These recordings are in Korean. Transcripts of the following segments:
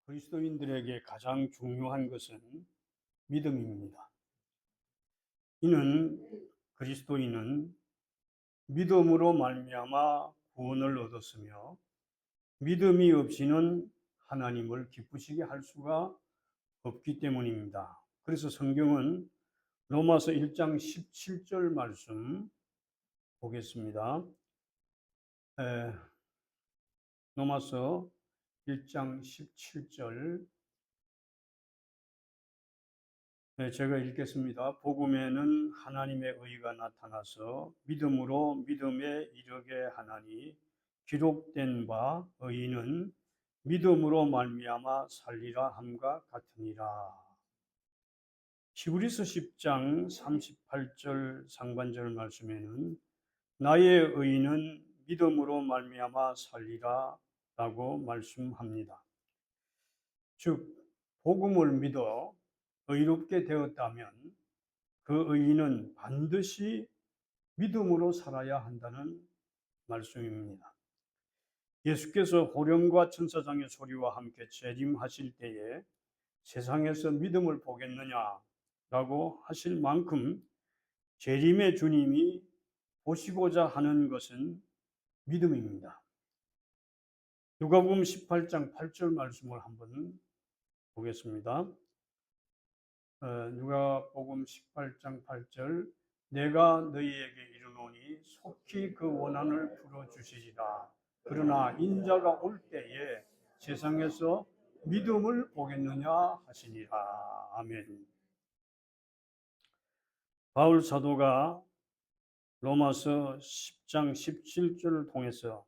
그리스도인들에게 가장 중요한 것은 믿음입니다. 이는 그리스도인은 믿음으로 말미암아 구원을 얻었으며 믿음이 없이는 하나님을 기쁘시게 할 수가 없기 때문입니다. 그래서 성경은 로마서 1장 17절 말씀 보겠습니다. 로마서 1장 17절 제가 읽겠습니다. 복음에는 하나님의 의가 나타나서 믿음으로 믿음에 이르게 하나니 기록된 바 의인은 믿음으로 말미암아 살리라 함과 같으니라. 히브리서 10장 38절 상반절 말씀에는 나의 의인은 믿음으로 말미암아 살리라 라고 말씀합니다. 즉 복음을 믿어 의롭게 되었다면 그 의인은 반드시 믿음으로 살아야 한다는 말씀입니다. 예수께서 호령과 천사장의 소리와 함께 재림하실 때에 세상에서 믿음을 보겠느냐라고 하실 만큼 재림의 주님이 보시고자 하는 것은 믿음입니다. 누가복음 18장 8절 말씀을 한번 보겠습니다. 누가복음 18장 8절 내가 너희에게 이르노니 속히 그 원한을 풀어주시리라. 그러나 인자가 올 때에 세상에서 믿음을 보겠느냐 하시니라. 아멘. 바울 사도가 로마서 10장 17절을 통해서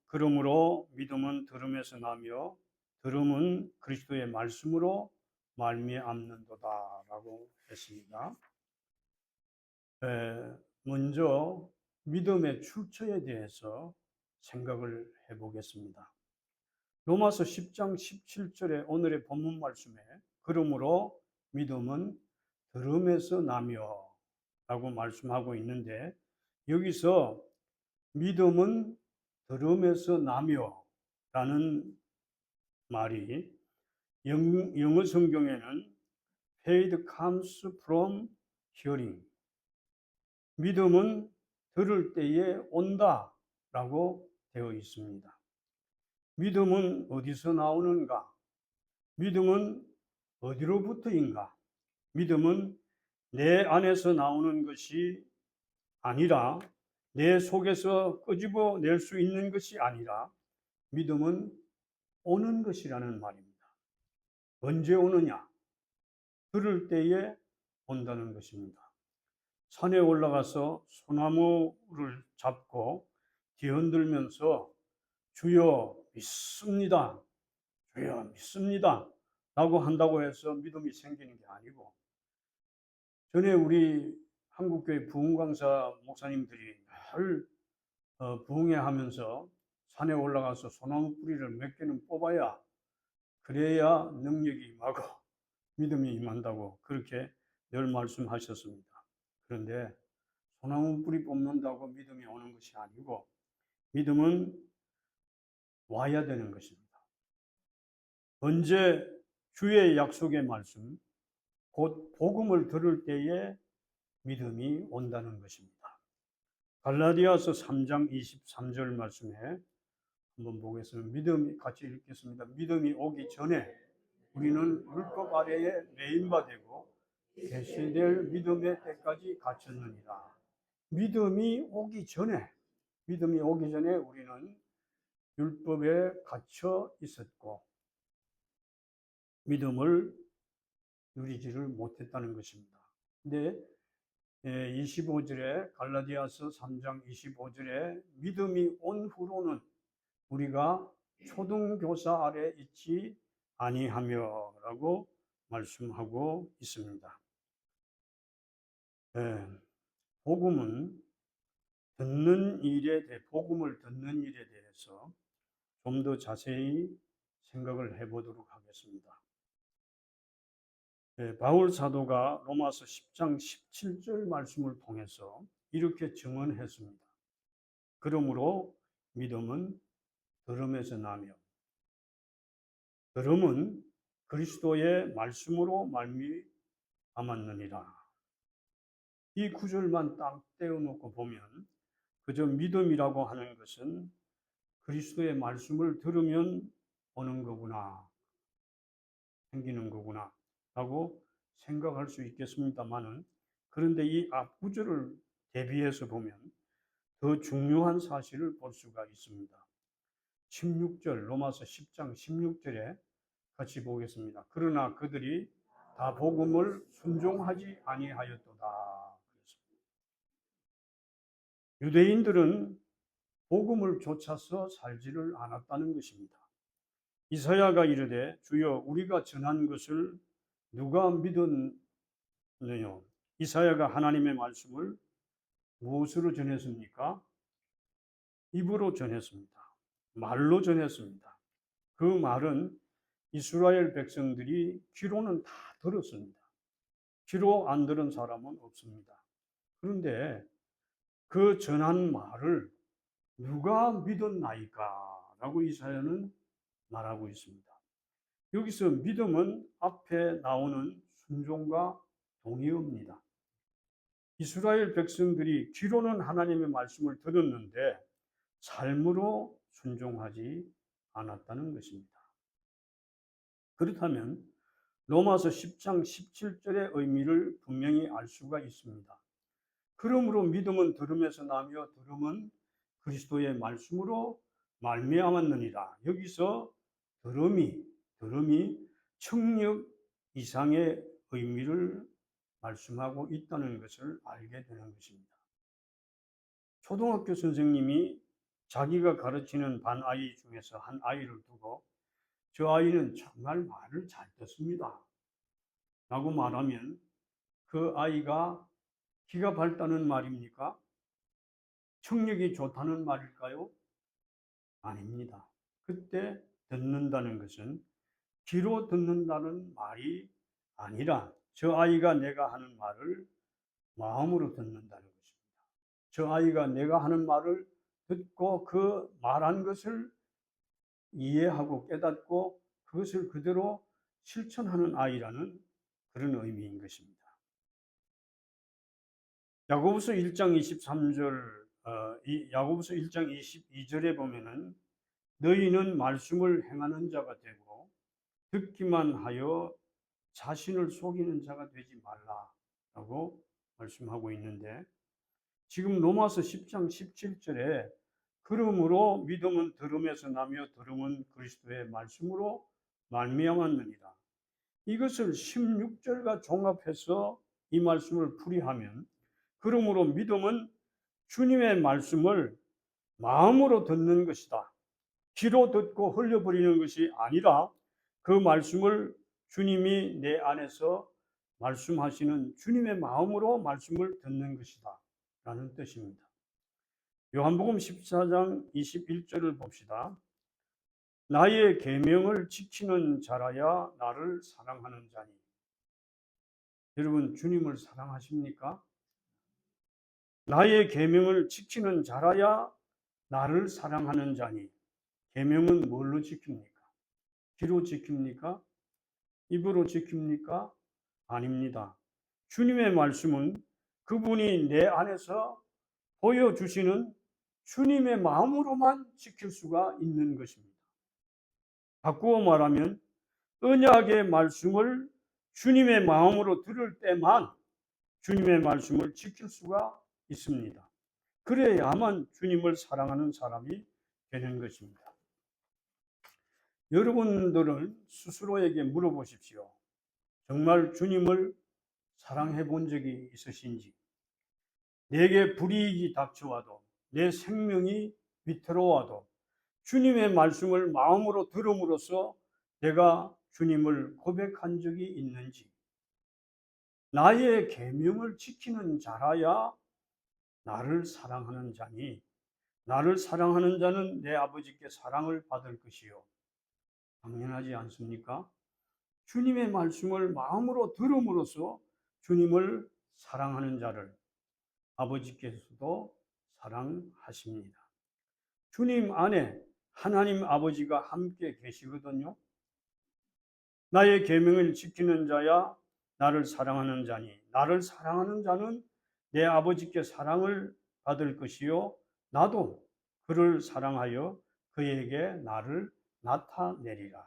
그러므로 믿음은 들음에서 나며 들음은 그리스도의 말씀으로 말미암는도다라고 했습니다. 먼저 믿음의 출처에 대해서 생각을 해보겠습니다. 로마서 10장 17절의 오늘의 본문 말씀에 그러므로 믿음은 들음에서 나며 라고 말씀하고 있는데 여기서 믿음은 들음에서 나며 라는 말이 영어 성경에는 faith comes from hearing. 믿음은 들을 때에 온다 라고 되어 있습니다. 믿음은 어디서 나오는가? 믿음은 어디로부터인가? 믿음은 내 안에서 나오는 것이 아니라 내 속에서 끄집어낼 수 있는 것이 아니라 믿음은 오는 것이라는 말입니다. 언제 오느냐? 들을 때에 온다는 것입니다. 산에 올라가서 소나무를 잡고 뒤흔들면서 주여 믿습니다. 주여 믿습니다. 라고 한다고 해서 믿음이 생기는 게 아니고 전에 우리 한국교회 부흥강사 목사님들이 늘 부흥회하면서 산에 올라가서 소나무 뿌리를 몇 개는 뽑아야 그래야 능력이 임하고 믿음이 임한다고 그렇게 늘 말씀하셨습니다. 그런데 소나무 뿌리 뽑는다고 믿음이 오는 것이 아니고 믿음은 와야 되는 것입니다. 언제 주의 약속의 말씀, 곧 복음을 들을 때에 믿음이 온다는 것입니다. 갈라디아서 3장 23절 말씀에 한번 보겠습니다. 믿음이 같이 읽겠습니다. 믿음이 오기 전에 우리는 율법 아래에 매인바 되고 계시될 믿음의 때까지 갇혔느니라. 믿음이 오기 전에 우리는 율법에 갇혀 있었고 믿음을 누리지를 못했다는 것입니다. 근데 25절에 갈라디아서 3장 25절에 믿음이 온 후로는 우리가 초등교사 아래 있지 아니하며 라고 말씀하고 있습니다. 복음을 듣는 일에 대해서 좀 더 자세히 생각을 해보도록 하겠습니다. 바울 사도가 로마서 10장 17절 말씀을 통해서 이렇게 증언했습니다. 그러므로 믿음은 들음에서 나며 들음은 그리스도의 말씀으로 말미암았느니라. 이 구절만 딱 떼어놓고 보면 그저 믿음이라고 하는 것은 그리스도의 말씀을 들으면 오는 거구나, 생기는 거구나 라고 생각할 수 있겠습니다만은, 그런데 이 앞구절을 대비해서 보면 더 중요한 사실을 볼 수가 있습니다. 16절, 로마서 10장 16절에 같이 보겠습니다. 그러나 그들이 다 복음을 순종하지 아니하였도다. 유대인들은 복음을 좇아서 살지를 않았다는 것입니다. 이사야가 이르되 주여 우리가 전한 것을 누가 믿었느냐. 이사야가 하나님의 말씀을 무엇으로 전했습니까? 입으로 전했습니다. 말로 전했습니다. 그 말은 이스라엘 백성들이 귀로는 다 들었습니다. 귀로 안 들은 사람은 없습니다. 그런데 그 전한 말을 누가 믿었나이까? 라고 이사야는 말하고 있습니다. 여기서 믿음은 앞에 나오는 순종과 동의어입니다. 이스라엘 백성들이 귀로는 하나님의 말씀을 들었는데 삶으로 순종하지 않았다는 것입니다. 그렇다면 로마서 10장 17절의 의미를 분명히 알 수가 있습니다. 그러므로 믿음은 들음에서 나며 들음은 그리스도의 말씀으로 말미암았느니라. 여기서 들음이 청력 이상의 의미를 말씀하고 있다는 것을 알게 되는 것입니다. 초등학교 선생님이 자기가 가르치는 반 아이 중에서 한 아이를 두고 저 아이는 정말 말을 잘 듣습니다 라고 말하면 그 아이가 기가 밝다는 말입니까? 청력이 좋다는 말일까요? 아닙니다. 그때 듣는다는 것은 귀로 듣는다는 말이 아니라 저 아이가 내가 하는 말을 마음으로 듣는다는 것입니다. 저 아이가 내가 하는 말을 듣고 그 말한 것을 이해하고 깨닫고 그것을 그대로 실천하는 아이라는 그런 의미인 것입니다. 야고보서 1장 23절, 야고보서 1장 22절에 보면은 너희는 말씀을 행하는 자가 되고 듣기만 하여 자신을 속이는 자가 되지 말라라고 말씀하고 있는데, 지금 로마서 10장 17절에 그러므로 믿음은 들음에서 나며 들음은 그리스도의 말씀으로 말미암았느니라. 이것을 16절과 종합해서 이 말씀을 풀이하면 그러므로 믿음은 주님의 말씀을 마음으로 듣는 것이다. 귀로 듣고 흘려버리는 것이 아니라 그 말씀을 주님이 내 안에서 말씀하시는 주님의 마음으로 말씀을 듣는 것이다 라는 뜻입니다. 요한복음 14장 21절을 봅시다. 나의 계명을 지키는 자라야 나를 사랑하는 자니. 여러분, 주님을 사랑하십니까? 나의 계명을 지키는 자라야 나를 사랑하는 자니. 계명은 뭘로 지킵니까? 귀로 지킵니까? 입으로 지킵니까? 아닙니다. 주님의 말씀은 그분이 내 안에서 보여주시는 주님의 마음으로만 지킬 수가 있는 것입니다. 바꾸어 말하면 언약의 말씀을 주님의 마음으로 들을 때만 주님의 말씀을 지킬 수가 있습니다. 그래야만 주님을 사랑하는 사람이 되는 것입니다. 여러분들은 스스로에게 물어보십시오. 정말 주님을 사랑해 본 적이 있으신지, 내게 불이익이 닥쳐와도 내 생명이 위태로워도 주님의 말씀을 마음으로 들음으로써 내가 주님을 고백한 적이 있는지, 나의 계명을 지키는 자라야 나를 사랑하는 자니 나를 사랑하는 자는 내 아버지께 사랑을 받을 것이요. 당연하지 않습니까? 주님의 말씀을 마음으로 들음으로써 주님을 사랑하는 자를 아버지께서도 사랑하십니다. 주님 안에 하나님 아버지가 함께 계시거든요. 나의 계명을 지키는 자야 나를 사랑하는 자니 나를 사랑하는 자는 내 아버지께 사랑을 받을 것이요 나도 그를 사랑하여 그에게 나를 나타내리라.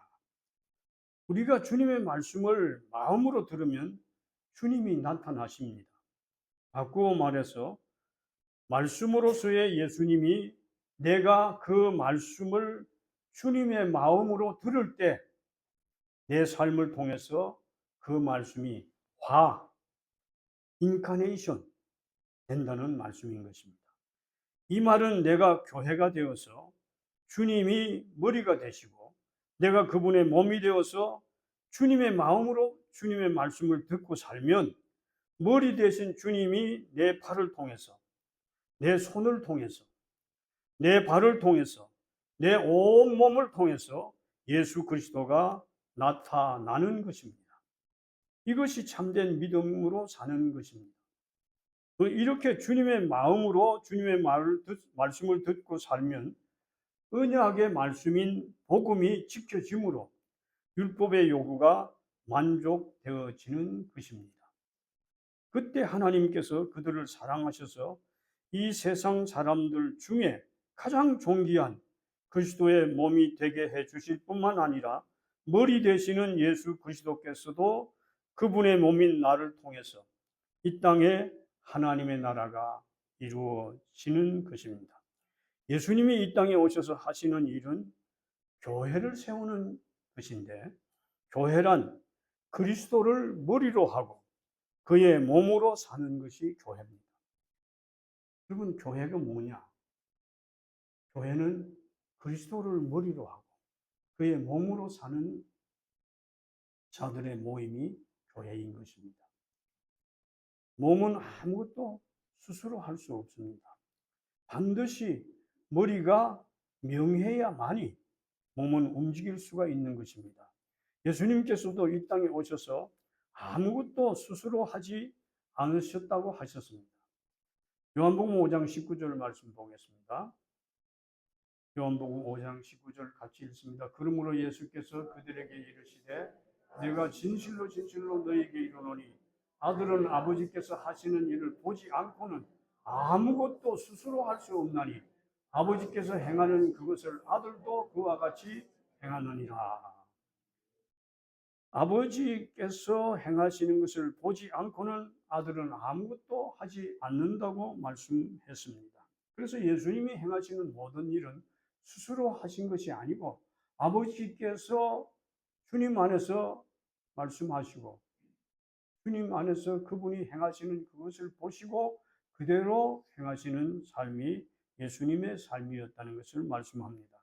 우리가 주님의 말씀을 마음으로 들으면 주님이 나타나십니다. 바꾸어 말해서 말씀으로서의 예수님이 내가 그 말씀을 주님의 마음으로 들을 때 내 삶을 통해서 그 말씀이 인카네이션 된다는 말씀인 것입니다. 이 말은 내가 교회가 되어서 주님이 머리가 되시고 내가 그분의 몸이 되어서 주님의 마음으로 주님의 말씀을 듣고 살면 머리 되신 주님이 내 팔을 통해서 내 손을 통해서 내 발을 통해서 내 온몸을 통해서 예수 그리스도가 나타나는 것입니다. 이것이 참된 믿음으로 사는 것입니다. 이렇게 주님의 마음으로 주님의 말씀을 듣고 살면 언약의 말씀인 복음이 지켜짐으로 율법의 요구가 만족되어지는 것입니다. 그때 하나님께서 그들을 사랑하셔서 이 세상 사람들 중에 가장 존귀한 그리스도의 몸이 되게 해 주실 뿐만 아니라 머리 되시는 예수 그리스도께서도 그분의 몸인 나를 통해서 이 땅에 하나님의 나라가 이루어지는 것입니다. 예수님이 이 땅에 오셔서 하시는 일은 교회를 세우는 것인데 교회란 그리스도를 머리로 하고 그의 몸으로 사는 것이 교회입니다. 여러분, 교회가 뭐냐? 교회는 그리스도를 머리로 하고 그의 몸으로 사는 자들의 모임이 교회인 것입니다. 몸은 아무것도 스스로 할 수 없습니다. 반드시 머리가 명해야만이 몸은 움직일 수가 있는 것입니다. 예수님께서도 이 땅에 오셔서 아무것도 스스로 하지 않으셨다고 하셨습니다. 요한복음 5장 19절 말씀 보겠습니다. 요한복음 5장 19절 같이 읽습니다. 그러므로 예수께서 그들에게 이르시되 내가 진실로 진실로 너희에게 이르노니 아들은 아버지께서 하시는 일을 보지 않고는 아무것도 스스로 할 수 없나니 아버지께서 행하는 그것을 아들도 그와 같이 행하느니라. 아버지께서 행하시는 것을 보지 않고는 아들은 아무것도 하지 않는다고 말씀했습니다. 그래서 예수님이 행하시는 모든 일은 스스로 하신 것이 아니고 아버지께서 주님 안에서 말씀하시고 주님 안에서 그분이 행하시는 그것을 보시고 그대로 행하시는 삶이 예수님의 삶이었다는 것을 말씀합니다.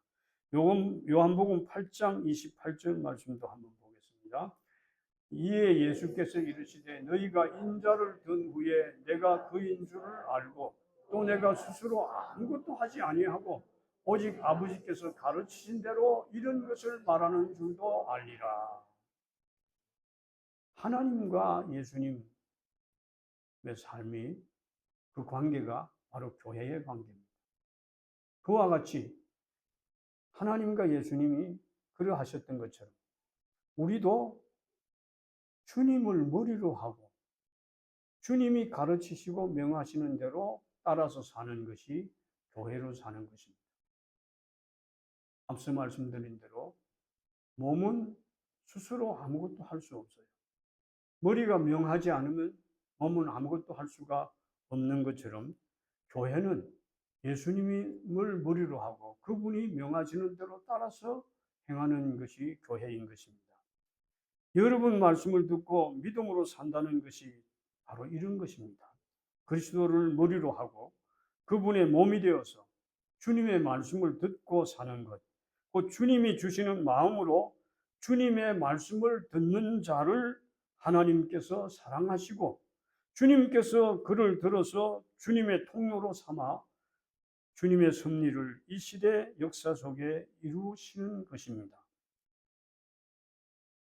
요한복음 8장 28절 말씀도 한번 보겠습니다. 이에 예수께서 이르시되 너희가 인자를 든 후에 내가 그인 줄을 알고 또 내가 스스로 아무것도 하지 아니하고 오직 아버지께서 가르치신 대로 이런 것을 말하는 줄도 알리라. 하나님과 예수님의 삶이 그 관계가 바로 교회의 관계입니다. 그와 같이 하나님과 예수님이 그러하셨던 것처럼 우리도 주님을 머리로 하고 주님이 가르치시고 명하시는 대로 따라서 사는 것이 교회로 사는 것입니다. 앞서 말씀드린 대로 몸은 스스로 아무것도 할 수 없어요. 머리가 명하지 않으면 몸은 아무것도 할 수가 없는 것처럼 교회는 예수님을 머리로 하고 그분이 명하시는 대로 따라서 행하는 것이 교회인 것입니다. 여러분 말씀을 듣고 믿음으로 산다는 것이 바로 이런 것입니다. 그리스도를 머리로 하고 그분의 몸이 되어서 주님의 말씀을 듣고 사는 것, 그 주님이 주시는 마음으로 주님의 말씀을 듣는 자를 하나님께서 사랑하시고 주님께서 그를 들어서 주님의 통로로 삼아 주님의 섭리를 이 시대 역사 속에 이루시는 것입니다.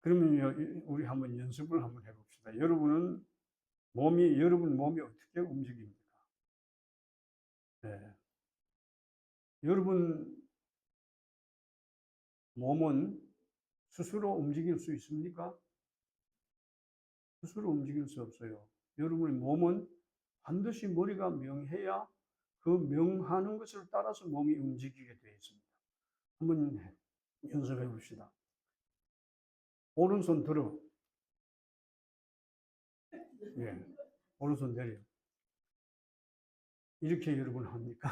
그러면 우리 한번 연습을 한번 해봅시다. 여러분 몸이 어떻게 움직입니까? 네. 여러분 몸은 스스로 움직일 수 있습니까? 스스로 움직일 수 없어요. 여러분의 몸은 반드시 머리가 명해야 그 명하는 것을 따라서 몸이 움직이게 되어 있습니다. 한번 연습해 봅시다. 오른손 들어. 예. 오른손 내려. 이렇게 여러분 합니까?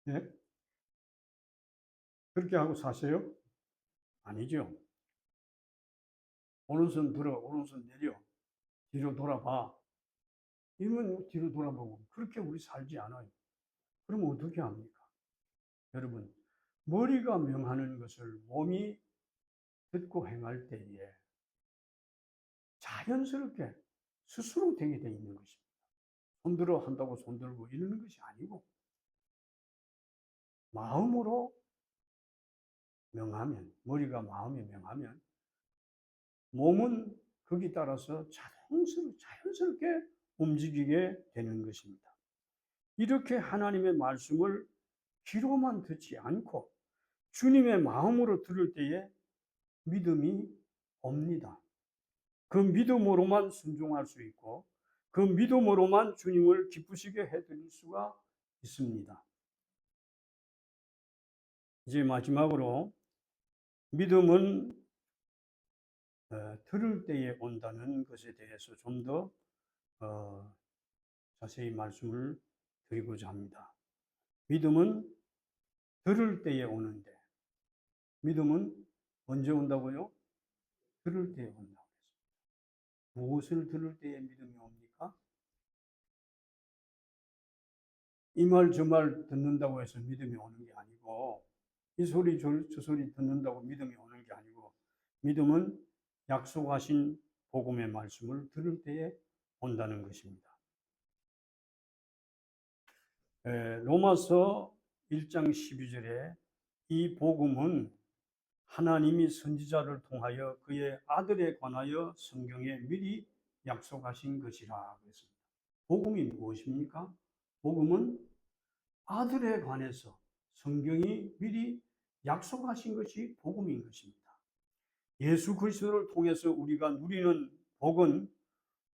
예? 그렇게 하고 사세요? 아니죠. 오른손 들어, 오른손 내려. 뒤로 돌아봐. 이러면 뒤로 돌아보고. 그렇게 우리 살지 않아요. 그럼 어떻게 합니까? 여러분, 머리가 명하는 것을 몸이 듣고 행할 때에 자연스럽게 스스로 되게 돼 있는 것입니다. 손들어 한다고 손들고 이러는 것이 아니고 마음으로 명하면, 머리가 마음에 명하면 몸은 거기 따라서 자연스럽게 움직이게 되는 것입니다. 이렇게 하나님의 말씀을 귀로만 듣지 않고 주님의 마음으로 들을 때에 믿음이 옵니다. 그 믿음으로만 순종할 수 있고 그 믿음으로만 주님을 기쁘시게 해드릴 수가 있습니다. 이제 마지막으로 믿음은 들을 때에 온다는 것에 대해서 좀 더 자세히 말씀을 드리고자 합니다. 믿음은 들을 때에 오는데 믿음은 언제 온다고요? 들을 때에 온다고 했습니다. 무엇을 들을 때에 믿음이 옵니까? 이 말 저 말 듣는다고 해서 믿음이 오는 게 아니고 이 소리 저 소리 듣는다고 믿음이 오는 게 아니고 믿음은 약속하신 복음의 말씀을 들을 때에 온다는 것입니다. 로마서 1장 12절에 이 복음은 하나님이 선지자를 통하여 그의 아들에 관하여 성경에 미리 약속하신 것이라 그랬습니다. 복음이 무엇입니까? 복음은 아들에 관해서 성경이 미리 약속하신 것이 복음인 것입니다. 예수 그리스도를 통해서 우리가 누리는 복은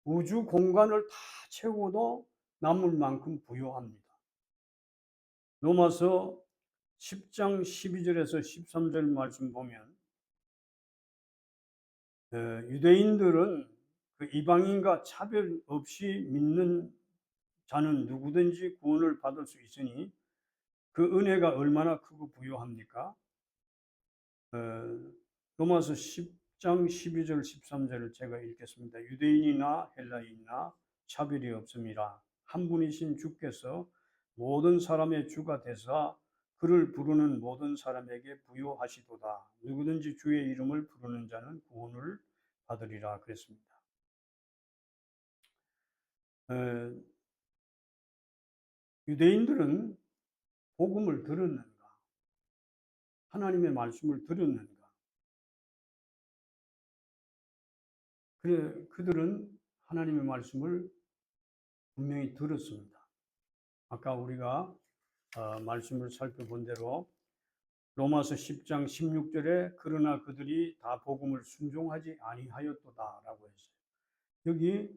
우주 공간을 다 채워도 남을 만큼 부요합니다. 로마서 10장 12절에서 13절 말씀 보면 유대인들은 그 이방인과 차별 없이 믿는 자는 누구든지 구원을 받을 수 있으니 그 은혜가 얼마나 크고 부요합니까? 로마서 10장 12절 13절을 제가 읽겠습니다. 유대인이나 헬라인이나 차별이 없음이라 한 분이신 주께서 모든 사람의 주가 되사 그를 부르는 모든 사람에게 부요하시도다. 누구든지 주의 이름을 부르는 자는 구원을 받으리라 그랬습니다. 유대인들은 복음을 들었는가? 하나님의 말씀을 들었는가? 그래, 그들은 하나님의 말씀을 분명히 들었습니다. 아까 우리가 말씀을 살펴본 대로 로마서 10장 16절에 그러나 그들이 다 복음을 순종하지 아니하였도다라고 했어요. 여기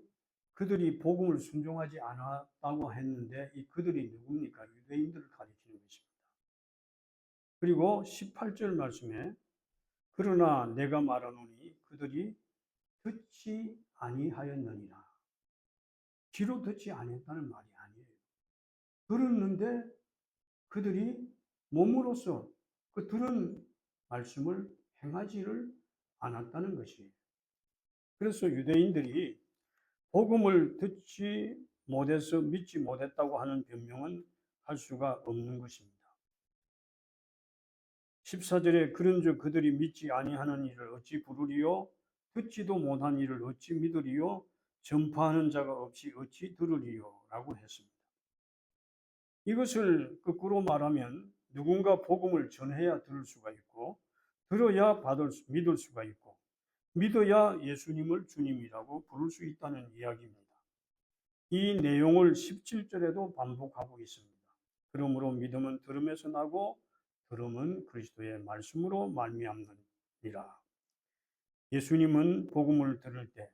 그들이 복음을 순종하지 않았다고 했는데 이 그들이 누굽니까? 유대인들을 가리키는 것입니다. 그리고 18절 말씀에 그러나 내가 말하노니 그들이 듣지 아니하였느니라. 귀로 듣지 않았다는 말이 아니에요. 들었는데 그들이 몸으로써 그 들은 말씀을 행하지를 않았다는 것이에요. 그래서 유대인들이 복음을 듣지 못해서 믿지 못했다고 하는 변명은 할 수가 없는 것입니다. 14절에 그런즉 그들이 믿지 아니하는 일을 어찌 부르리요? 듣지도 못한 일을 어찌 믿으리요? 전파하는 자가 없이 어찌 들으리요? 라고 했습니다. 이것을 거꾸로 말하면 누군가 복음을 전해야 들을 수가 있고 들어야 믿을 수가 있고 믿어야 예수님을 주님이라고 부를 수 있다는 이야기입니다. 이 내용을 17절에도 반복하고 있습니다. 그러므로 믿음은 들음에서 나고 들음은 그리스도의 말씀으로 말미암느니라. 예수님의 복음을 들을 때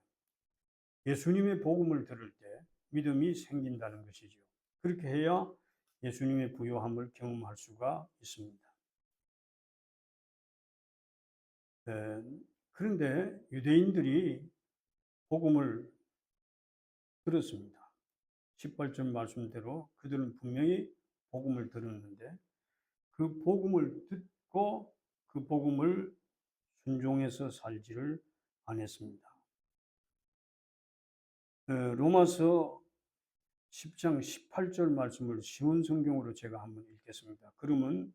믿음이 생긴다는 것이죠. 그렇게 해야 예수님의 부요함을 경험할 수가 있습니다. 그런데 유대인들이 복음을 들었습니다. 18절 말씀대로 그들은 분명히 복음을 들었는데 그 복음을 듣고 그 복음을 순종해서 살지를 않았습니다. 로마서 10장 18절 말씀을 쉬운 성경으로 제가 한번 읽겠습니다. 그러면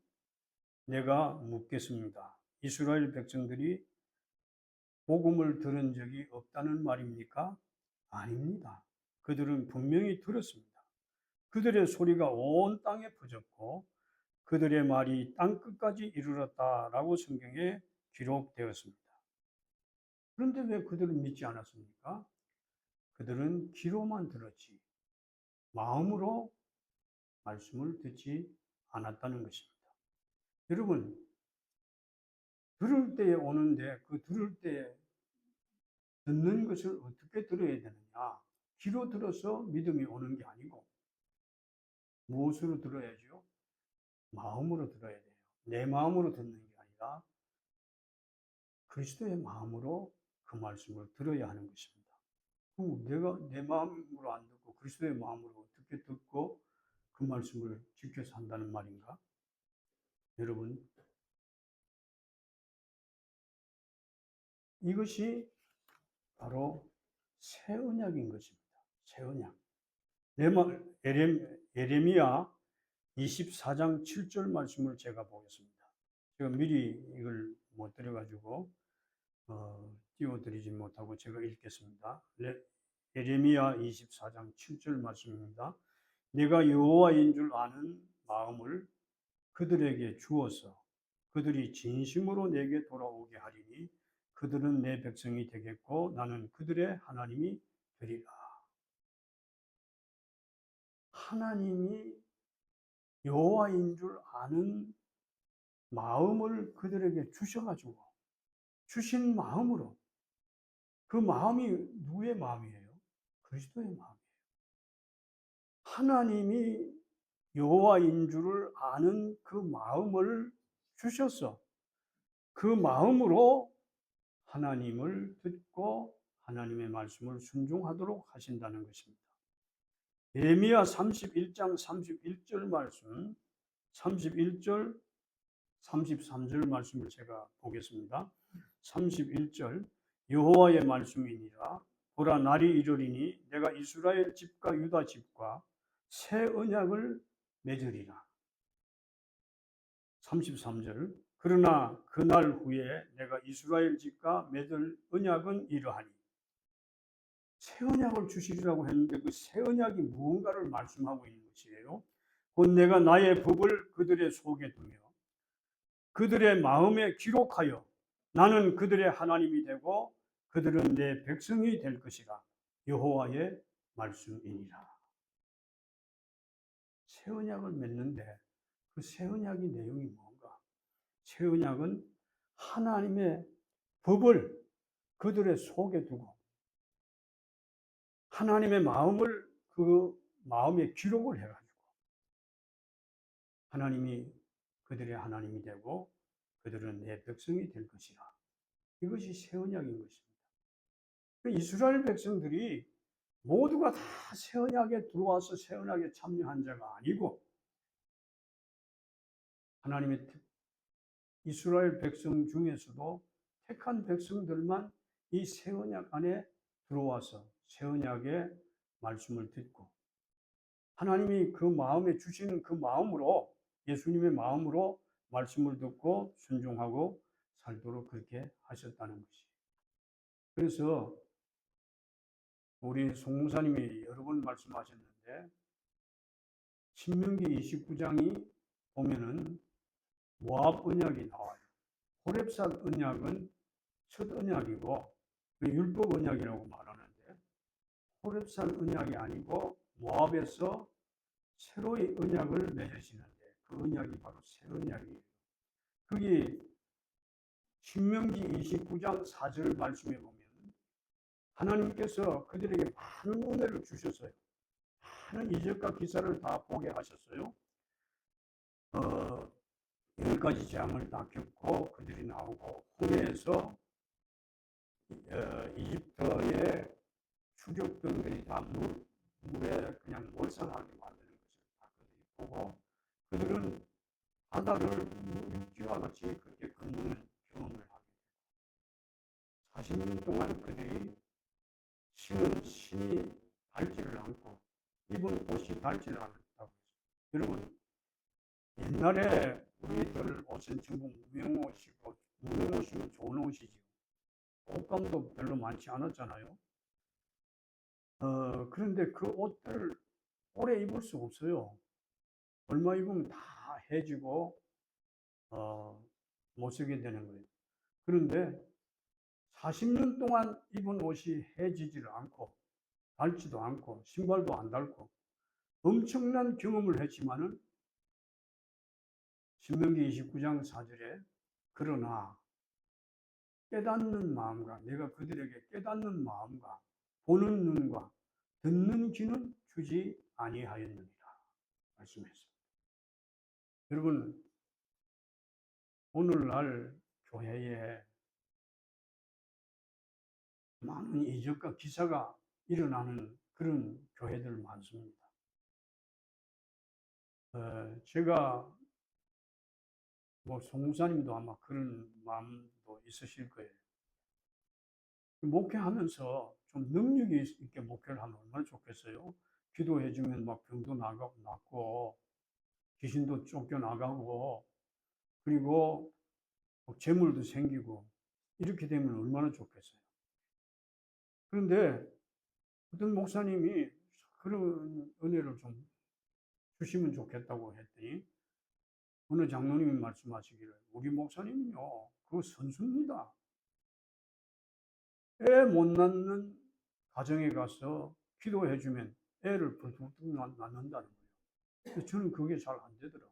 내가 묻겠습니다. 이스라엘 백성들이 복음을 들은 적이 없다는 말입니까? 아닙니다. 그들은 분명히 들었습니다. 그들의 소리가 온 땅에 퍼졌고 그들의 말이 땅끝까지 이르렀다라고 성경에 기록되었습니다. 그런데 왜 그들은 믿지 않았습니까? 그들은 귀로만 들었지 마음으로 말씀을 듣지 않았다는 것입니다. 여러분, 들을 때에 오는데 그 들을 때 듣는 것을 어떻게 들어야 되느냐? 귀로 들어서 믿음이 오는 게 아니고 무엇으로 들어야죠? 마음으로 들어야 돼요. 내 마음으로 듣는 게 아니라 그리스도의 마음으로 그 말씀을 들어야 하는 것입니다. 내가 내 마음으로 안 듣고 그리스도의 마음으로 어떻게 듣고 그 말씀을 지켜 산다는 말인가? 여러분, 이것이 바로 새 언약인 것입니다. 새 언약. 예레미야 24장 7절 말씀을 제가 보겠습니다. 제가 미리 이걸 못 드려가지고 띄워드리지 못하고 제가 읽겠습니다. 예레미야 24장 7절 말씀입니다. 내가 여호와인 줄 아는 마음을 그들에게 주어서 그들이 진심으로 내게 돌아오게 하리니 그들은 내 백성이 되겠고 나는 그들의 하나님이 되리라. 하나님이 여호와인 줄 아는 마음을 그들에게 주셔가지고 주신 마음으로 그 마음이 누구의 마음이에요? 그리스도의 마음이에요. 하나님이 여호와인 줄을 아는 그 마음을 주셔서 그 마음으로 하나님을 듣고 하나님의 말씀을 순종하도록 하신다는 것입니다. 예레미야 31장 31절 말씀, 31절, 33절 말씀을 제가 보겠습니다. 31절 여호와의 말씀이니라 보라 날이 이르리니 내가 이스라엘 집과 유다 집과 새 언약을 맺으리라. 33절 그러나 그날 후에 내가 이스라엘 집과 맺을 언약은 이러하니 새 언약을 주시리라고 했는데 그 새 언약이 무언가를 말씀하고 있는 것이에요. 곧 내가 나의 법을 그들의 속에 두며 그들의 마음에 기록하여 나는 그들의 하나님이 되고 그들은 내 백성이 될 것이라. 여호와의 말씀이니라. 새 언약을 맺는데 그 새 언약의 내용이 뭔가? 새 언약은 하나님의 법을 그들의 속에 두고 하나님의 마음을 그 마음에 기록을 해가지고 하나님이 그들의 하나님이 되고 그들은 내 백성이 될 것이라. 이것이 새 언약인 것입니다. 이스라엘 백성들이 모두가 다 새 언약에 들어와서 새 언약에 참여한 자가 아니고 하나님의 이스라엘 백성 중에서도 택한 백성들만 이 새 언약 안에 들어와서 새 언약의 말씀을 듣고 하나님이 그 마음에 주시는 그 마음으로 예수님의 마음으로 말씀을 듣고 순종하고 살도록 그렇게 하셨다는 것이. 그래서 우리 송목사님이 여러 번 말씀하셨는데 신명기 29장이 보면은 모압 언약이 나와요. 호렙산 언약은 첫 언약이고 율법 언약이라고 말하는데 호렙산 언약이 아니고 모압에서 새로이 언약을 맺으시는데 그 언약이 바로 새 언약이에요. 거기 신명기 29장 4절 말씀에 보면 하나님께서 그들에게 많은 은혜를 주셨어요. 많은 이적과 기사를 다 보게 하셨어요. 10가지 재앙을 다 겪고 그들이 나오고 홍해에서 이집트의 추격병들이 다 물에 그냥 몰살하게 만드는 것을 다 그들이 보고 그들은 바다를 육지와 같이 그렇게 걷는 경험을 하게 되고 40년 동안 그들이 신이 닳지를 않고 입은 옷이 닳지를 않았다고 했어요. 여러분 옛날에 우리들 옷은 전부 무명옷이고 무명옷이면 좋은 옷이지요. 옷감도 별로 많지 않았잖아요. 그런데 그 옷들을 오래 입을 수 없어요. 얼마 입으면 다 해지고 못 쓰게 되는 거예요. 그런데 40년 동안 입은 옷이 해지지를 않고 닳지도 않고 신발도 안 닳고 엄청난 경험을 했지만은 신명기 29장 4절에 그러나 깨닫는 마음과 내가 그들에게 깨닫는 마음과 보는 눈과 듣는 귀는 주지 아니하였느니라 말씀했습니다. 여러분 오늘날 교회에 많은 이적과 기사가 일어나는 그런 교회들 많습니다. 제가 송무사님도 아마 그런 마음도 있으실 거예요. 목회하면서 좀 능력이 있게 목회를 하면 얼마나 좋겠어요. 기도해주면 막 병도 낫고 귀신도 쫓겨나가고 그리고 재물도 생기고 이렇게 되면 얼마나 좋겠어요. 그런데 어떤 목사님이 그런 은혜를 좀 주시면 좋겠다고 했더니 어느 장로님이 말씀하시기를 우리 목사님은요 그거 선수입니다. 애 못 낳는 가정에 가서 기도해주면 애를 불뚝 낳는다는 거예요. 저는 그게 잘 안 되더라고요.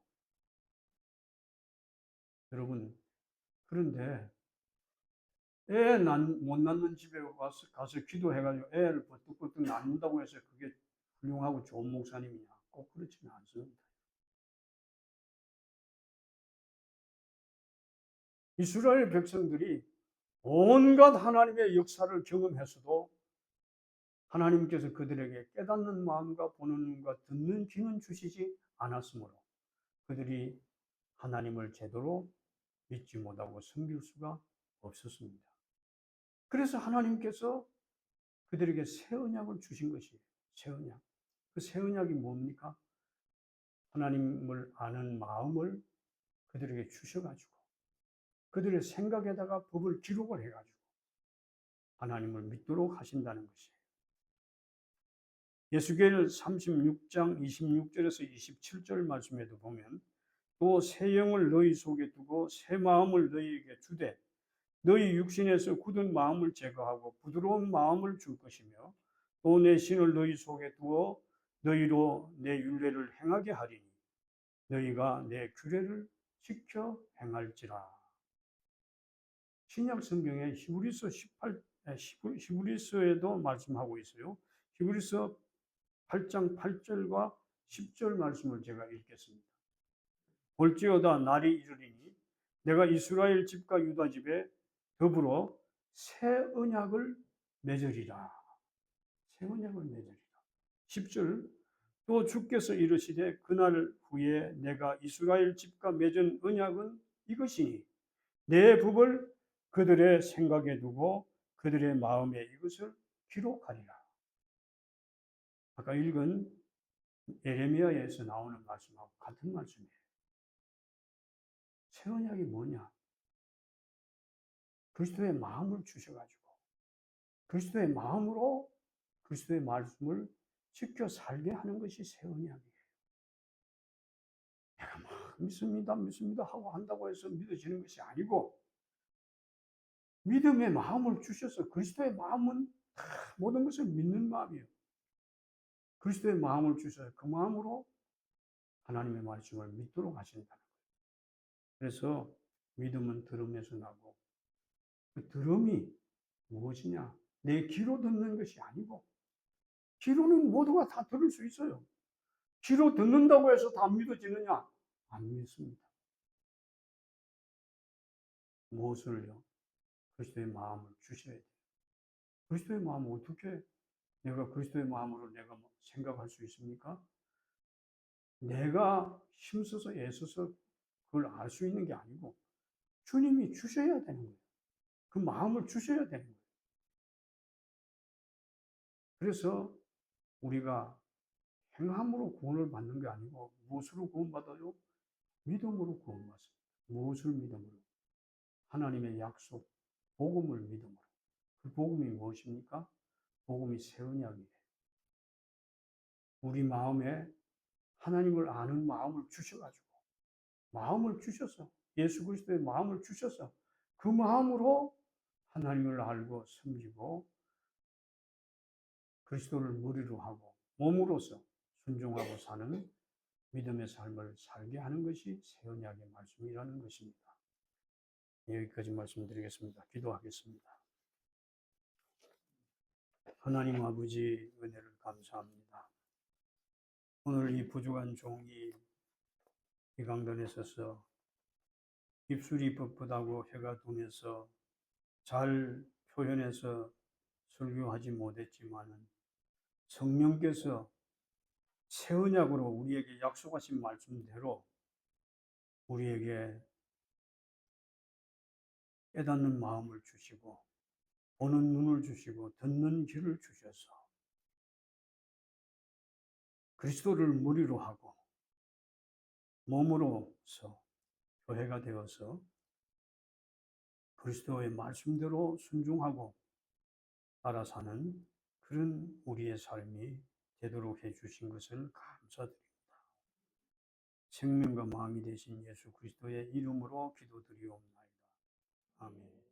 여러분 그런데 애 못 낳는 집에 가서 기도해가지고 애를 벌떡벌떡 낳는다고 해서 그게 훌륭하고 좋은 목사님이냐? 꼭 그렇지는 않습니다. 이스라엘 백성들이 온갖 하나님의 역사를 경험했어도 하나님께서 그들에게 깨닫는 마음과 보는 눈과 듣는 귀는 주시지 않았으므로 그들이 하나님을 제대로 믿지 못하고 섬길 수가 없었습니다. 그래서 하나님께서 그들에게 새 언약을 주신 것이에요. 새 언약. 그 새 언약이 뭡니까? 하나님을 아는 마음을 그들에게 주셔가지고 그들의 생각에다가 법을 기록을 해가지고 하나님을 믿도록 하신다는 것이에요. 예수계를 36장 26절에서 27절 말씀에도 보면 또 새 영을 너희 속에 두고 새 마음을 너희에게 주되 너희 육신에서 굳은 마음을 제거하고 부드러운 마음을 줄 것이며 또 내 신을 너희 속에 두어 너희로 내 율례를 행하게 하리니 너희가 내 규례를 지켜 행할지라. 신약 성경에 히브리서에도 말씀하고 있어요. 히브리서 8장 8절과 10절 말씀을 제가 읽겠습니다. 볼지어다 날이 이르리니 내가 이스라엘 집과 유다 집에 더불어 새 언약을 맺으리라. 새 언약을 맺으리라. 10절 또 주께서 이르시되 그날 후에 내가 이스라엘 집과 맺은 언약은 이것이니 내 법을 그들의 생각에 두고 그들의 마음에 이것을 기록하리라. 아까 읽은 예레미야에서 나오는 말씀하고 같은 말씀이에요. 새 언약이 뭐냐? 그리스도의 마음을 주셔가지고 그리스도의 마음으로 그리스도의 말씀을 지켜 살게 하는 것이 새 언약이에요. 내가 막 믿습니다 하고 한다고 해서 믿어지는 것이 아니고 믿음의 마음을 주셔서 그리스도의 마음은 모든 것을 믿는 마음이에요. 그리스도의 마음을 주셔서 그 마음으로 하나님의 말씀을 믿도록 하신다는 거예요. 그래서 믿음은 들음에서 나고, 그 들음이 무엇이냐? 내 귀로 듣는 것이 아니고, 귀로는 모두가 다 들을 수 있어요. 귀로 듣는다고 해서 다 믿어지느냐? 안 믿습니다. 무엇을요? 그리스도의 마음을 주셔야 돼요. 그리스도의 마음을 어떻게 내가 그리스도의 마음으로 내가 생각할 수 있습니까? 내가 힘써서 애써서 그걸 알 수 있는 게 아니고 주님이 주셔야 되는 거예요. 그 마음을 주셔야 되는 거예요. 그래서 우리가 행함으로 구원을 받는 게 아니고 무엇으로 구원받아요? 믿음으로 구원받습니다. 무엇을 믿음으로? 하나님의 약속, 복음을 믿음으로. 그 복음이 무엇입니까? 복음이 새 언약이에요. 우리 마음에 하나님을 아는 마음을 주셔가지고 마음을 주셔서 예수 그리스도의 마음을 주셔서 그 마음으로 하나님을 알고 섬기고 그리스도를 머리로 하고 몸으로서 순종하고 사는 믿음의 삶을 살게 하는 것이 새 언약의 말씀이라는 것입니다. 여기까지 말씀드리겠습니다. 기도하겠습니다. 하나님 아버지 은혜를 감사합니다. 오늘 이 부족한 종이 이 강단에 서서 입술이 뻣뻣하고 혀가 둔해서 잘 표현해서 설교하지 못했지만은 성령께서 새 언약으로 우리에게 약속하신 말씀대로 우리에게 깨닫는 마음을 주시고 보는 눈을 주시고 듣는 귀를 주셔서 그리스도를 머리로 하고 몸으로서 교회가 되어서 그리스도의 말씀대로 순종하고 따라 사는 그런 우리의 삶이 되도록 해주신 것을 감사드립니다. 생명과 마음이 되신 예수 그리스도의 이름으로 기도드리옵나이다. 아멘.